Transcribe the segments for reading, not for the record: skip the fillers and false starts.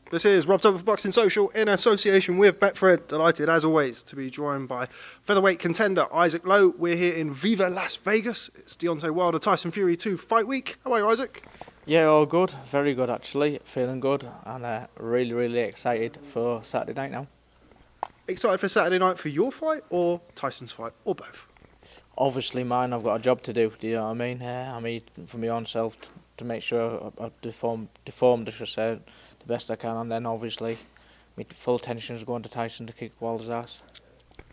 This is Robbed Over Boxing Social in association with Betfred. Delighted as always to be joined by featherweight contender Isaac Lowe. We're here in Viva Las Vegas. It's Deontay Wilder Tyson Fury 2 fight week. How are you, Isaac? Yeah, all good. Very good actually. Feeling good and really excited for Saturday night now. Excited for Saturday night for your fight or Tyson's fight or both? Obviously mine, I've got a job to do, do you know what I mean? For my own self to make sure I deformed, I should say, the best I can, and then obviously my full attention is going to Tyson to kick Wilder's ass.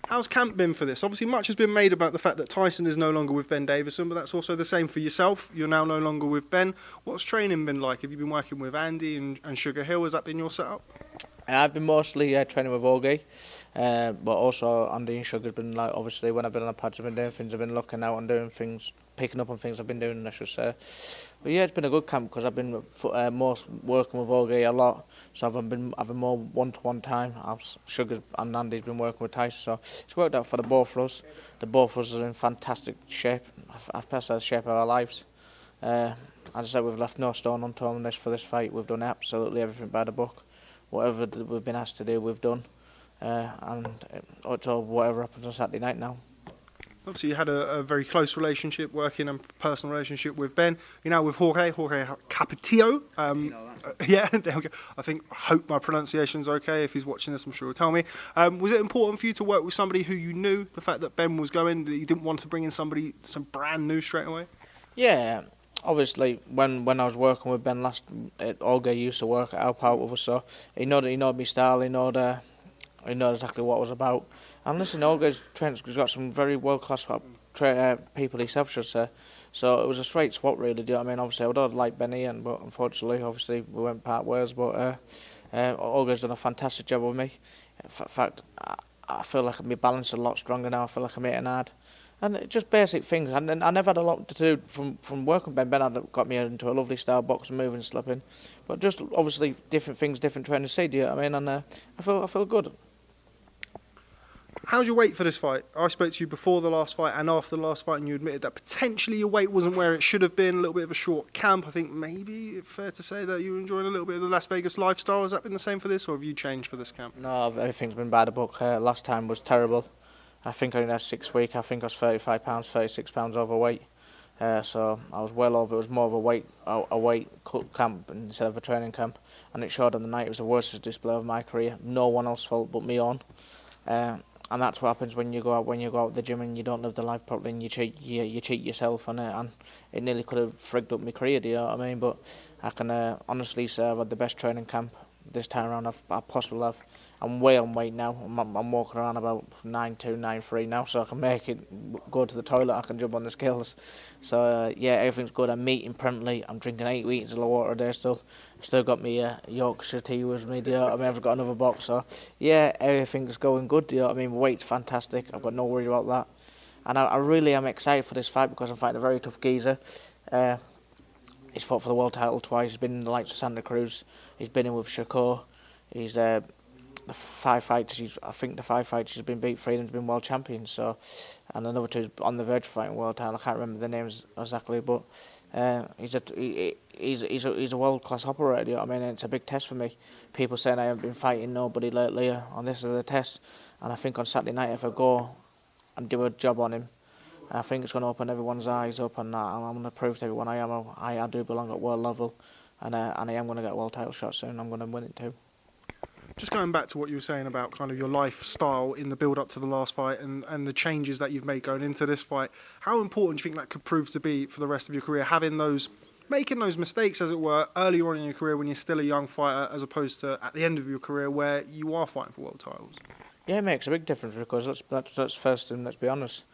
How's camp been for this? Obviously much has been made about the fact that Tyson is no longer with Ben Davison, but that's also the same for yourself. You're now no longer with Ben. What's training been like? Have you been working with Andy and Sugar Hill? Has that been your setup? I've been mostly training with Augie, but also Andy and Sugar's been like, obviously when I've been on the pads I've been doing things, I've been looking out and doing things, picking up on things I've been doing, I should say. But yeah, it's been a good camp because I've been most working with Augie a lot, so I've been having more one-to-one time. Sugar and Andy's been working with Tyson, so it's worked out for the both of us. The both of us are in fantastic shape. I've passed the shape of our lives. As I said, we've left no stone unturned for this fight. We've done absolutely everything by the book. Whatever we've been asked to do, we've done, and it's all whatever happens on Saturday night now. Obviously, you had a very close relationship, working and personal relationship with Ben. You're now with Jorge Capetillo. Yeah, there we go. Hope my pronunciation's okay. If he's watching this, I'm sure he'll tell me. Was it important for you to work with somebody who you knew, the fact that Ben was going, that you didn't want to bring in some brand new straight away? Yeah. Obviously, when I was working with Ben last, Olga used to help out with us, so he knowed my style, he knowed exactly what I was about. And listen, Trent's got some very world-class people himself, should say. So it was a straight swap, really, do you know what I mean? Obviously, I would have liked Ben Ian, but unfortunately, obviously, we went part ways. But Olga's done a fantastic job with me. In fact, I feel like my balance is a lot stronger now. I feel like I'm hitting hard. And just basic things. And I never had a lot to do from working with Ben. Ben had got me into a lovely style boxing, moving, slipping. But just obviously different things, different training. Do you know what I mean? And I feel good. How's your weight for this fight? I spoke to you before the last fight and after the last fight, and you admitted that potentially your weight wasn't where it should have been. A little bit of a short camp. I think maybe it's fair to say that you were enjoying a little bit of the Las Vegas lifestyle. Has that been the same for this, or have you changed for this camp? No, everything's been by the book. Last time was terrible. I think I only had 6 weeks. I think I was 35 pounds, 36 pounds overweight. So I was well over. It was more of a weight cut camp instead of a training camp. And it showed on the night. It was the worst display of my career. No one else's fault but me on. And that's what happens when you go out the gym and you don't live the life properly and you cheat yourself on it. And it nearly could have frigged up my career. Do you know what I mean? But I can honestly say I've had the best training camp this time around I possibly have. I'm way on weight now. I'm walking around about 9'2", 9'3" now, so I can make it. Go to the toilet, I can jump on the scales. So yeah, everything's good. I'm meeting promptly. I'm drinking 8 litres of water a day still. Still got me Yorkshire tea with me. Do you know what I mean? I've got another box. So yeah, everything's going good. Do you know what I mean? Weight's fantastic. I've got no worry about that. And I really am excited for this fight because I'm fighting a very tough geezer. He's fought for the world title twice. He's been in the likes of Santa Cruz. He's been in with Shakur. He's the five fights he's been beat, 3 of them's been world champions. So, and another 2 is on the verge of fighting world title. I can't remember the names exactly, but he's a world class operator. You know what I mean? And it's a big test for me. People saying I haven't been fighting nobody lately, and this is the test. And I think on Saturday night, if I go and do a job on him, I think it's going to open everyone's eyes up, and I'm going to prove to everyone I do belong at world level, and I am going to get a world title shot soon. I'm going to win it too. Just going back to what you were saying about kind of your lifestyle in the build-up to the last fight and the changes that you've made going into this fight, how important do you think that could prove to be for the rest of your career, making those mistakes, as it were, earlier on in your career when you're still a young fighter, as opposed to at the end of your career where you are fighting for world titles? Yeah, it makes a big difference because that's first thing, let's be honest.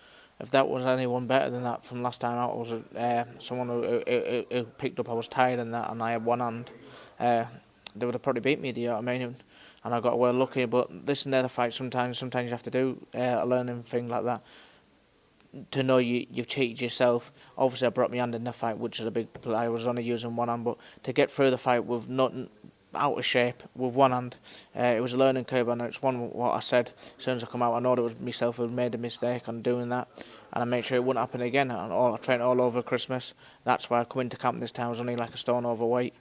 If that was anyone better than that from last time out, was someone who picked up I was tired and that, and I had one hand, they would have probably beat me, do you know what I mean? And I got well lucky, but listen, they're the fight. Sometimes you have to do a learning thing like that to know you've cheated yourself. Obviously, I brought my hand in the fight, which is a big play. I was only using one hand, but to get through the fight with nothing out of shape with one hand, it was a learning curve. And it's what I said as soon as I come out. I know it was myself who made a mistake on doing that, and I made sure it wouldn't happen again. And I trained all over Christmas. That's why I come into camp this time. I was only like a stone overweight.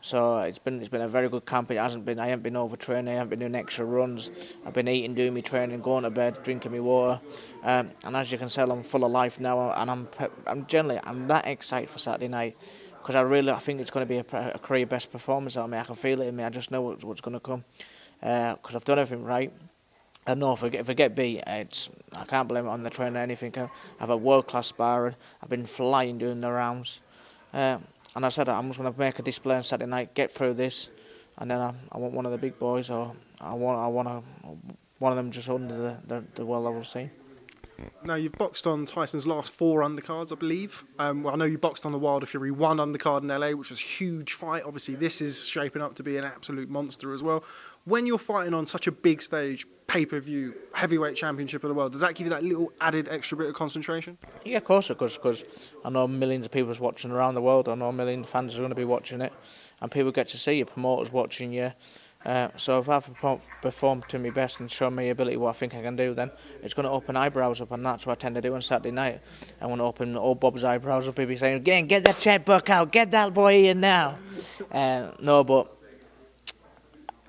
So it's been a very good camp. I haven't been overtraining. I haven't been doing extra runs. I've been eating, doing my training, going to bed, drinking my water. And as you can tell, I'm full of life now. And I'm that excited for Saturday night, because I think it's going to be a career best performance out of me. I can feel it in me. I just know what's going to come, because I've done everything right. I know if I get beat, I can't blame it on the trainer or anything. I've had world-class sparring. I've been flying doing the rounds. And I said I'm just going to make a display on Saturday night, get through this, and then I want one of the big boys, or I want one of them just under the world level scene. Now, you've boxed on Tyson's last 4 undercards, I believe. Well, I know you boxed on the Wilder Fury 1 undercard in LA, which was a huge fight. Obviously, this is shaping up to be an absolute monster as well. When you're fighting on such a big stage, pay-per-view, heavyweight championship of the world, does that give you that little added extra bit of concentration? Yeah, of course it does, because I know millions of people are watching around the world. I know millions of fans are going to be watching it, and people get to see you, promoters watching you. So if I've performed to my best and shown my ability what I think I can do, then it's going to open eyebrows up, and that's what I tend to do on Saturday night. I want to open old Bob's eyebrows up. He'll be saying, "Again, get that checkbook out, get that boy in now." No, but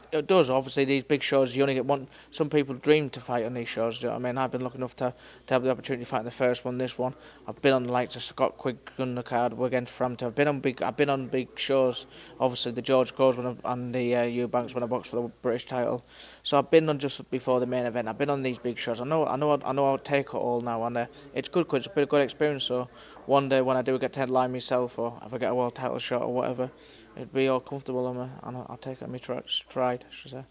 it does. Obviously, these big shows, you only get one. Some people dream to fight on these shows. Do you know what I mean? I've been lucky enough to have the opportunity to fight in the first one, this one. I've been on the likes of Scott Quigg on the card against Frampton. I've been on big shows. Obviously, the George Groves and the Eubanks when I boxed for the British title. So I've been on just before the main event. I've been on these big shows. I know I'll take it all now, and it's good. Cause it's been a good experience. So one day when I do get to headline myself, or if I get a world title shot or whatever, it'd be all comfortable, and I'll take it on my stride, I should say.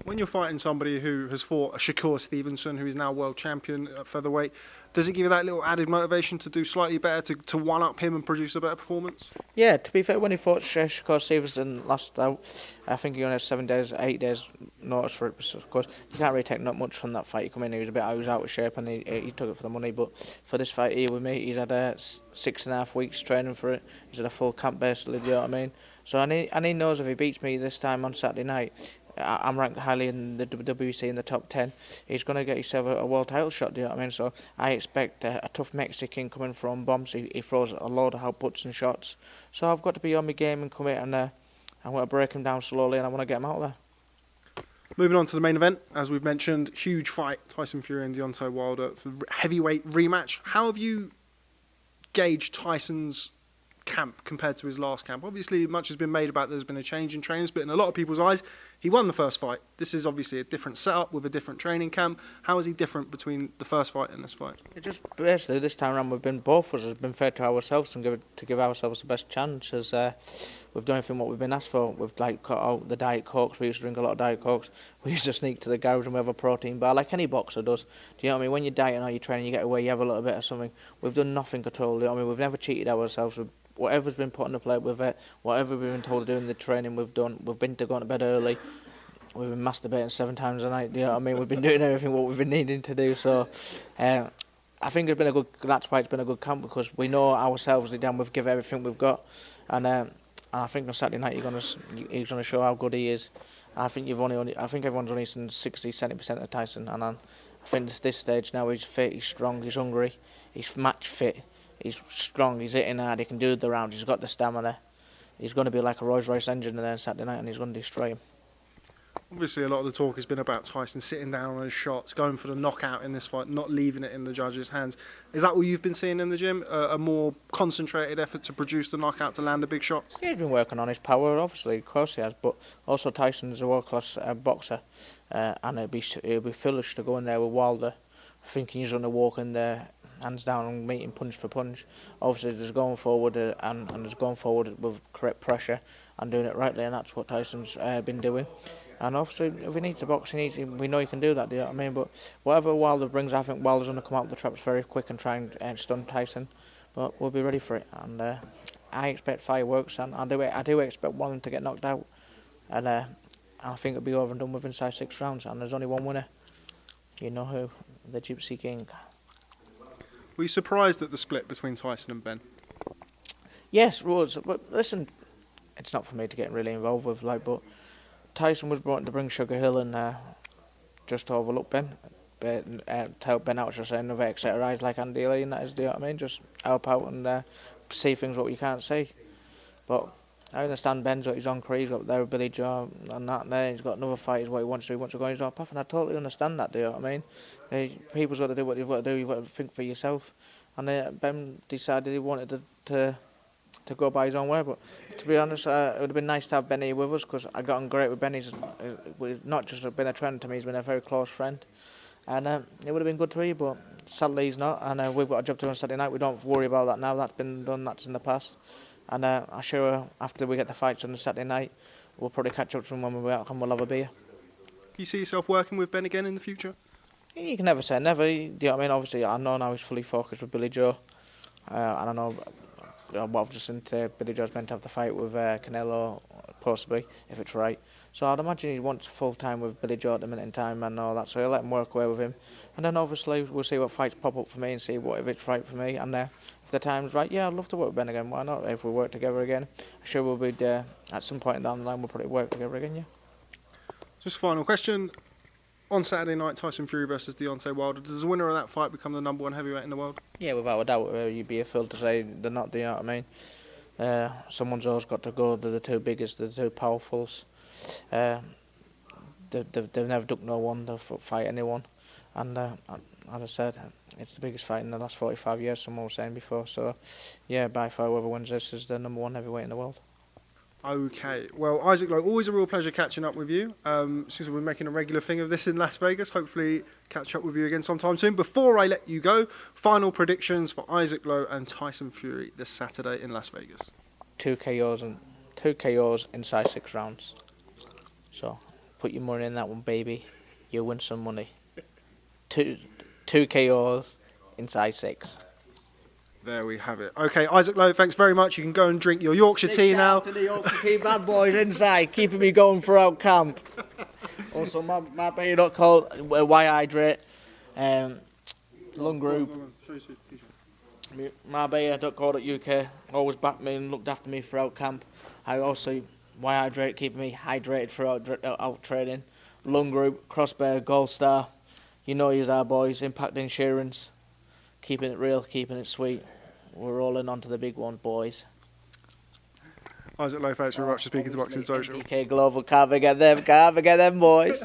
When you're fighting somebody who has fought a Shakur Stevenson, who is now world champion at featherweight, does it give you that little added motivation to do slightly better, to one-up him and produce a better performance? Yeah, to be fair, when he fought Shakur Stevenson last out, I think he only had 8 days notice for it. Of course, you can't really take not much from that fight. He come in, he was out of shape, and he took it for the money. But for this fight here with me, he's had 6.5 weeks training for it. He's had a full camp basically, do you know what I mean? So and he knows if he beats me this time on Saturday night, I'm ranked highly in the WBC in the top 10. He's going to get himself a world title shot, do you know what I mean? So I expect a tough Mexican coming from bombs. He throws a load of outputs and shots. So I've got to be on my game and commit, and I want to break him down slowly, and I want to get him out there. Moving on to the main event, as we've mentioned, huge fight, Tyson Fury and Deontay Wilder for the heavyweight rematch. How have you gauged Tyson's camp compared to his last camp? Obviously, much has been made about there's been a change in trainers, but in a lot of people's eyes, he won the first fight. This is obviously a different setup with a different training camp. How is he different between the first fight and this fight? It just basically this time around both of us have been fair to ourselves and give ourselves the best chance, as we've done everything what we've been asked for. We've cut out the Diet Cokes. We used to drink a lot of Diet Cokes. We used to sneak to the garage and we have a protein bar like any boxer does. Do you know what I mean? When you're dieting or you're training, you get away, you have a little bit of something. We've done nothing at all. Do you know what I mean? We've never cheated ourselves. Whatever's been put on the plate, with it, whatever we've been told to do in the training, we've done. We've been to going to bed early. We've been masturbating 7 times a night. Do you know what I mean? We've been doing everything what we've been needing to do. So, I think it's been a good. That's why it's been a good camp, because we know ourselves. We've given everything we've got, and I think on Saturday night he's gonna show how good he is. I think everyone's only seen 60-70% of Tyson, and I think this stage now he's fit, he's strong, he's hungry, he's match fit. He's strong, he's hitting hard, he can do the rounds, he's got the stamina. He's going to be like a Rolls-Royce engine there on Saturday night, and he's going to destroy him. Obviously, a lot of the talk has been about Tyson sitting down on his shots, going for the knockout in this fight, not leaving it in the judges' hands. Is that what you've been seeing in the gym? A more concentrated effort to produce the knockout, to land the big shots? Yeah, he's been working on his power, obviously, of course he has, but also Tyson's a world-class boxer, and it'd be foolish to go in there with Wilder thinking he's going to walk in there hands down and meet him punch for punch. Obviously, there's going forward and there's going forward with correct pressure and doing it rightly, and that's what Tyson's been doing. And obviously, if he needs to box, we know he can do that. Do you know what I mean? But whatever Wilder brings, I think Wilder's going to come out of the traps very quick and try and stun Tyson. But we'll be ready for it. And I expect fireworks, and I do expect one of them to get knocked out. And I think it'll be over and done with inside 6 rounds. And there's only one winner. You know who? The Gypsy King. Were you surprised at the split between Tyson and Ben? Yes, was. But listen, it's not for me to get really involved with, but Tyson was brought in to bring Sugar Hill and just to overlook Ben. to help Ben out, just another exercise like Andy Lee, and that is, do you know what I mean? Just help out and see things what you can't see. But I understand Ben's got his own career, he's got there with Billy Joe and that there, he's got another fight, is what he wants to do, he wants to go on his own path, and I totally understand that, do you know what I mean? People's got to do what they've got to do, you've got to think for yourself. And Ben decided he wanted to go by his own way, but to be honest, it would have been nice to have Benny with us, because I got on great with Benny. He's not just been a friend to me, he's been a very close friend. And it would have been good to hear, but sadly he's not, and we've got a job to do on Saturday night. We don't worry about that now, that's been done, that's in the past. And I'm sure after we get the fights on the Saturday night, we'll probably catch up to him when we're out and we'll have a beer. You see yourself working with Ben again in the future? You can never say never, do you know what I mean? Obviously, I know now he's fully focused with Billy Joe. And I know what I've just seen today, Billy Joe's meant to have the fight with Canelo, possibly, if it's right. So I'd imagine he wants full time with Billy Joe at the minute in time and all that, so he'll let him work away with him. And then obviously we'll see what fights pop up for me and see what if it's right for me. And if the time's right, yeah, I'd love to work with Ben again. Why not? If we work together again, I'm sure we'll be at some point down the line we'll probably work together again. Yeah. Just final question: on Saturday night, Tyson Fury versus Deontay Wilder. Does the winner of that fight become the #1 heavyweight in the world? Yeah, without a doubt. You'd be a fool to say they're not. Do you know what I mean? Someone's always got to go. They're the two biggest. They're the two powerfuls. They've never ducked no one. They'll fight anyone. And as I said, it's the biggest fight in the last 45 years, someone was saying before. So, yeah, by far, whoever wins this is the #1 heavyweight in the world. Okay. Well, Isaac Lowe, always a real pleasure catching up with you. Since we're making a regular thing of this in Las Vegas, hopefully catch up with you again sometime soon. Before I let you go, final predictions for Isaac Lowe and Tyson Fury this Saturday in Las Vegas. 2 KOs inside 6 rounds. So, put your money in that one, baby. You'll win some money. Two KOs inside 6. There we have it. Okay, Isaac Lowe, thanks very much. You can go and drink your Yorkshire tea now. To the Yorkshire tea bad boys inside, keeping me going throughout camp. Also, my beer.co, why hydrate, lung group, mybeer.co.uk, always backed me and looked after me throughout camp. I also, why hydrate, keeping me hydrated throughout out training. Lung group, Crossbear, Gold Star, you know you're our boys, Impact Insurance, keeping it real, keeping it sweet. We're rolling on to the big one, boys. Isaac Lowe, thanks very much for speaking to Boxing Social. MTK Global, can't forget them boys.